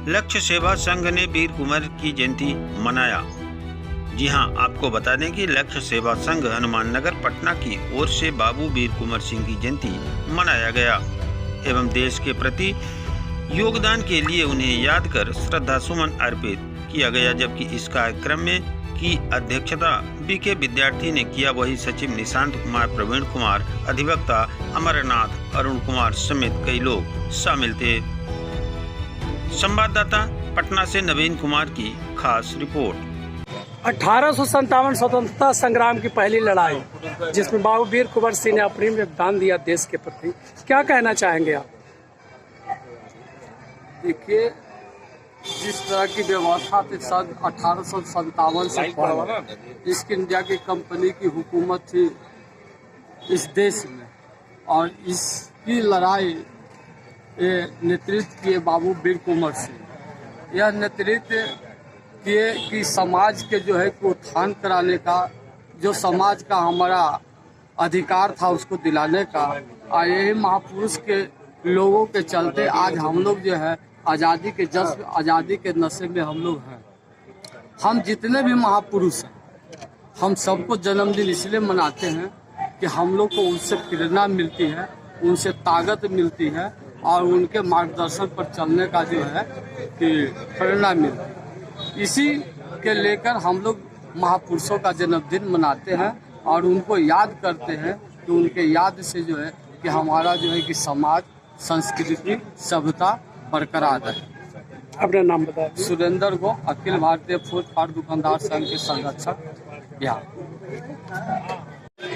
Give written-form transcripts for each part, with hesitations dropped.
लक्ष्य सेवा संघ ने वीर कुंवर की जयंती मनाया। जी हां, आपको बता दें कि लक्ष्य सेवा संघ हनुमान नगर पटना की ओर से बाबू वीर कुंवर सिंह की जयंती मनाया गया एवं देश के प्रति योगदान के लिए उन्हें याद कर श्रद्धा सुमन अर्पित किया गया। जबकि इस कार्यक्रम में की अध्यक्षता बीके विद्यार्थी ने किया। वही सचिव निशांत कुमार, प्रवीण कुमार, अधिवक्ता अमरनाथ, अरुण कुमार समेत कई लोग शामिल थे। संवाददाता पटना से नवीन कुमार की खास रिपोर्ट। 1857 स्वतंत्रता संग्राम की पहली लड़ाई, जिसमें बाबू वीर कुंवर सिंह ने अप्रिय योगदान दिया देश के प्रति, क्या कहना चाहेंगे आप? देखिए, जिस तरह की व्यवस्था थी सन 1857 से पहले ईस्ट इंडिया की कंपनी की हुकूमत थी इस देश में, और इसकी लड़ाई नेतृत्व किए बाबू वीर कुंवर सिंह। यह नेतृत्व किए कि समाज के जो है उत्थान कराने का, जो समाज का हमारा अधिकार था उसको दिलाने का, और यही महापुरुष के लोगों के चलते आज हम लोग जो है आज़ादी के जज्ब, आज़ादी के नशे में हम लोग हैं। हम जितने भी महापुरुष हैं, हम सबको जन्मदिन इसलिए मनाते हैं कि हम लोग को उनसे प्रेरणा मिलती है, उनसे ताकत मिलती है, और उनके मार्गदर्शन पर चलने का जो है कि प्रेरणा मिलती है। इसी के लेकर हम लोग महापुरुषों का जन्मदिन मनाते हैं और उनको याद करते हैं कि उनके याद से जो है कि हमारा जो है कि समाज, संस्कृति, सभ्यता बरकरार है। अपना नाम बता दीजिए। सुरेंद्र गो, अखिल भारतीय फूड फार दुकानदार संघ के संरक्षक बिहार।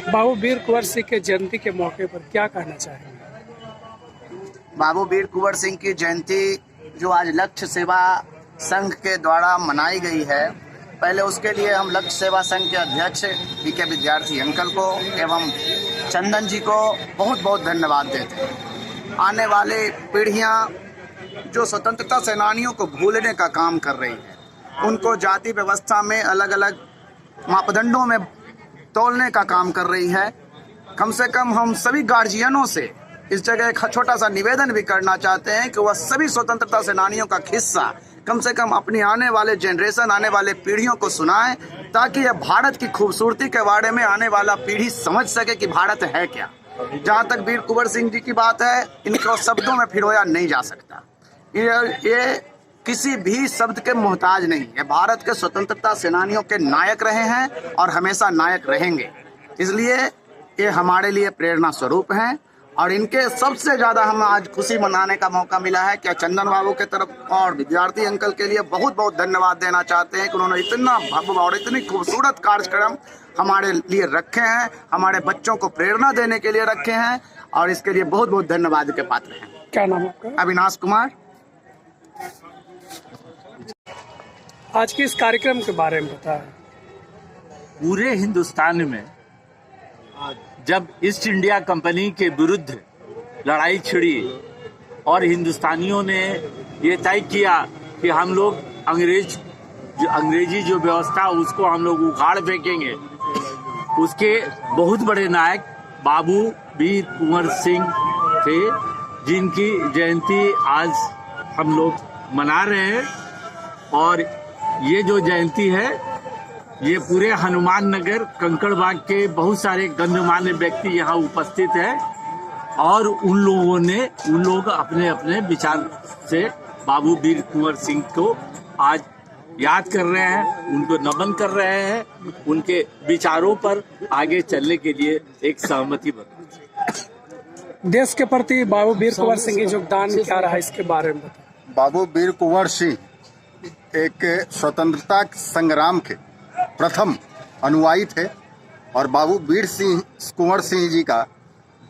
बाबू वीर कुंवर सिंह के जयंती के मौके पर क्या कहना चाहेंगे? बाबू वीर कुंवर सिंह की जयंती जो आज लक्ष्य सेवा संघ के द्वारा मनाई गई है, पहले उसके लिए हम लक्ष्य सेवा संघ के अध्यक्ष बीके विद्यार्थी अंकल को एवं चंदन जी को बहुत बहुत धन्यवाद देते हैं। आने वाले पीढ़ियां जो स्वतंत्रता सेनानियों को भूलने का काम कर रही है, उनको जाति व्यवस्था में अलग अलग मापदंडों में तोलने का काम कर रही है, कम से कम हम सभी गार्जियनों से इस जगह एक छोटा सा निवेदन भी करना चाहते हैं कि वह सभी स्वतंत्रता सेनानियों का किस्सा कम से कम अपनी आने वाले जनरेशन, आने वाले पीढ़ियों को सुनाएं, ताकि यह भारत की खूबसूरती के बारे में आने वाला पीढ़ी समझ सके कि भारत है क्या। जहाँ तक वीर कुंवर सिंह जी की बात है, इनको शब्दों में पिरोया नहीं जा सकता। ये किसी भी शब्द के मोहताज नहीं है। भारत के स्वतंत्रता सेनानियों के नायक रहे हैं और हमेशा नायक रहेंगे, इसलिए ये हमारे लिए प्रेरणा स्वरूप हैं। और इनके सबसे ज़्यादा हम आज खुशी मनाने का मौका मिला है कि चंदन बाबू के तरफ और विद्यार्थी अंकल के लिए बहुत बहुत धन्यवाद देना चाहते हैं कि उन्होंने इतना भव्य और इतनी खूबसूरत कार्यक्रम हमारे लिए रखे हैं, हमारे बच्चों को प्रेरणा देने के लिए रखे हैं, और इसके लिए बहुत बहुत धन्यवाद के पात्र हैं। क्या नाम आपका? अविनाश कुमार। आज के इस कार्यक्रम के बारे में बताएं। पूरे हिंदुस्तान में जब ईस्ट इंडिया कंपनी के विरुद्ध लड़ाई छिड़ी और हिंदुस्तानियों ने ये तय किया कि हम लोग अंग्रेजी जो व्यवस्था उसको हम लोग उखाड़ फेंकेंगे, उसके बहुत बड़े नायक बाबू वीर कुंवर सिंह थे, जिनकी जयंती आज हम लोग मना रहे हैं। और ये जो जयंती है, ये पूरे हनुमान नगर कंकड़बाग के बहुत सारे गण्यमान्य व्यक्ति यहाँ उपस्थित हैं, और उन लोग अपने अपने विचार से बाबू वीर कुंवर सिंह को आज याद कर रहे हैं, उनको नमन कर रहे हैं, उनके विचारों पर आगे चलने के लिए एक सहमति बनी। देश के प्रति बाबू वीर कुंवर सिंह का योगदान क्या रहा, इसके बारे में बताएं। बाबू वीर कुंवर सिंह एक स्वतंत्रता संग्राम के प्रथम अनुयायी थे, और बाबू वीर कुंवर सिंह जी का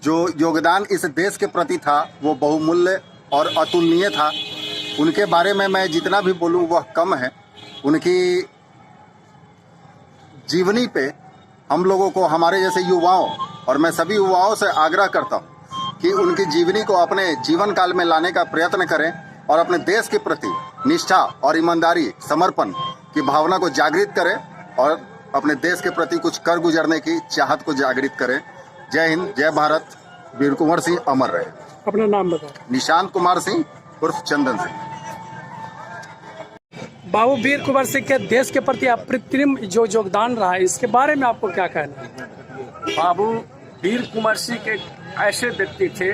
जो योगदान इस देश के प्रति था वो बहुमूल्य और अतुलनीय था। उनके बारे में मैं जितना भी बोलूँ वह कम है। उनकी जीवनी पे हम लोगों को, हमारे जैसे युवाओं, और मैं सभी युवाओं से आग्रह करता हूँ कि उनकी जीवनी को अपने जीवन काल में लाने का प्रयत्न करें और अपने देश के प्रति निष्ठा और ईमानदारी, समर्पण की भावना को जागृत करें और अपने देश के प्रति कुछ कर गुजरने की चाहत को जागृत करें। जय हिंद, जय भारत। वीर कुंवर सिंह अमर रहे। अपना नाम बताओ। निशांत कुमार सिंह उर्फ चंदन सिंह। बाबू वीर कुंवर सिंह के देश के प्रति अप्रतिम जो योगदान रहा है, इसके बारे में आपको क्या कहना है? बाबू वीर कुंवर सिंह एक ऐसे व्यक्ति थे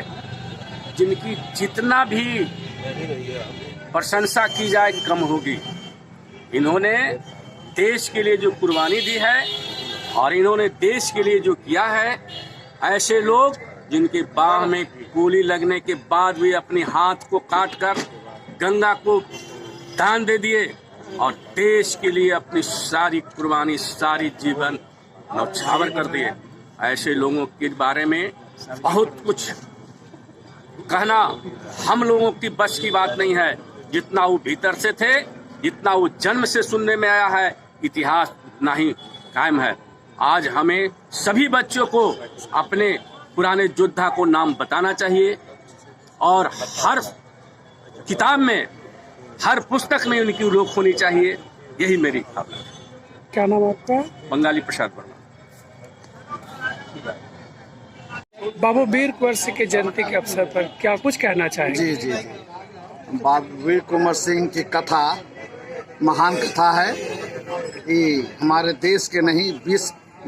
जिनकी जितना भी प्रशंसा की जाए कम होगी। इन्होंने देश के लिए जो कुर्बानी दी है और इन्होंने देश के लिए जो किया है, ऐसे लोग जिनके बाह में गोली लगने के बाद भी अपने हाथ को काट कर गंगा को दान दे दिए और देश के लिए अपनी सारी कुर्बानी, सारी जीवन न्यौछावर कर दिए। ऐसे लोगों के बारे में बहुत कुछ कहना हम लोगों की बस की बात नहीं है। जितना वो भीतर से थे, जितना वो जन्म से सुनने में आया है, इतिहास उतना ही कायम है। आज हमें सभी बच्चों को अपने पुराने योद्धा को नाम बताना चाहिए और हर किताब में, हर पुस्तक में उनकी उल्लेख होनी चाहिए। यही मेरी भावना है। क्या नाम आपका? बंगाली प्रसाद वर्मा। बाबू वीर कुंवर सिंह की जयंती के अवसर पर क्या कुछ कहना चाहेंगे? जी जी, बाबू वीर कुंवर सिंह की कथा महान कथा है। ये हमारे देश के नहीं,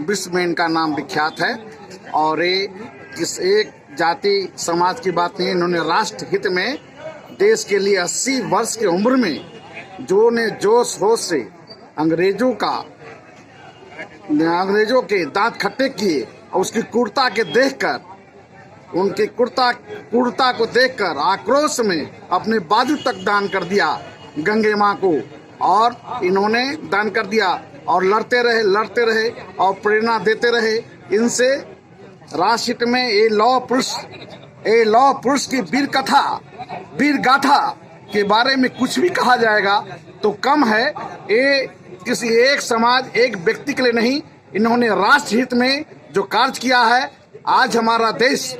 विश्व में इनका नाम विख्यात है। और ये किस एक जाति समाज की बात नहीं, इन्होंने राष्ट्र हित में देश के लिए 80 वर्ष की उम्र में जो ने जोश होश से अंग्रेजों के दांत खट्टे किए और उसकी क्रूरता के देखकर, उनकी क्रूरता को देखकर आक्रोश में अपने बाजू तक दान कर दिया गंगे माँ को। और इन्होंने दान कर दिया और लड़ते रहे और प्रेरणा देते रहे। इनसे राष्ट्रहित में ये लौह पुरुष की वीर गाथा के बारे में कुछ भी कहा जाएगा तो कम है। ये किसी एक समाज, एक व्यक्ति के लिए नहीं, इन्होंने राष्ट्रहित में जो कार्य किया है। आज हमारा देश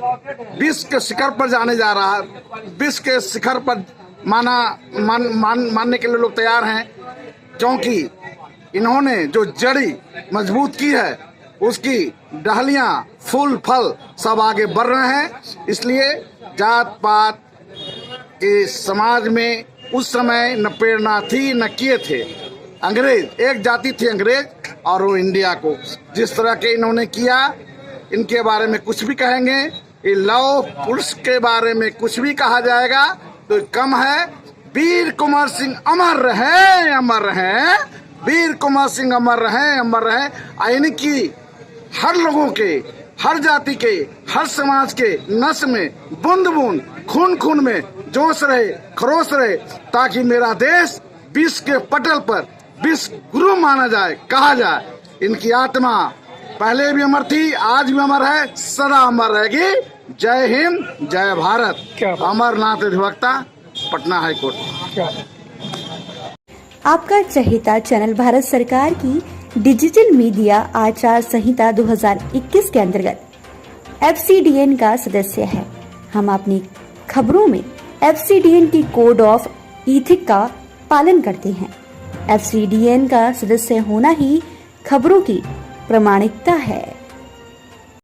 विश्व के शिखर पर जाने जा रहा है। विश्व के शिखर पर मानने के लिए लोग तैयार हैं, क्योंकि इन्होंने जो जड़ी मजबूत की है, उसकी डहलियां, फूल, फल सब आगे बढ़ रहे हैं। इसलिए जात पात के समाज में उस समय न प्रेरणा थी, न किए थे। अंग्रेज, एक जाति थी अंग्रेज, और वो इंडिया को जिस तरह के इन्होंने किया, इनके बारे में कुछ भी कहेंगे, ये लौह पुरुष के बारे में कुछ भी कहा जाएगा तो कम है। वीर कुंवर सिंह अमर रहे, अमर रहे। वीर कुंवर सिंह अमर रहे, अमर रहे। इनकी हर लोगों के, हर जाति के, हर समाज के नस में, बूंद बूंद, खून खून में जोश रहे, खरोश रहे, ताकि मेरा देश विश्व के पटल पर विश्व गुरु माना जाए, कहा जाए। इनकी आत्मा पहले भी अमर थी, आज भी अमर है, सदा अमर रहेगी। जय हिंद, जय भारत। अमरनाथ अधिवक्ता, पटना हाईकोर्ट। आपका चहेता चैनल भारत सरकार की डिजिटल मीडिया आचार संहिता 2021 के अंतर्गत FCDN का सदस्य है। हम अपनी खबरों में FCDN की कोड ऑफ इथिक का पालन करते हैं। FCDN का सदस्य होना ही खबरों की प्रामाणिकता है।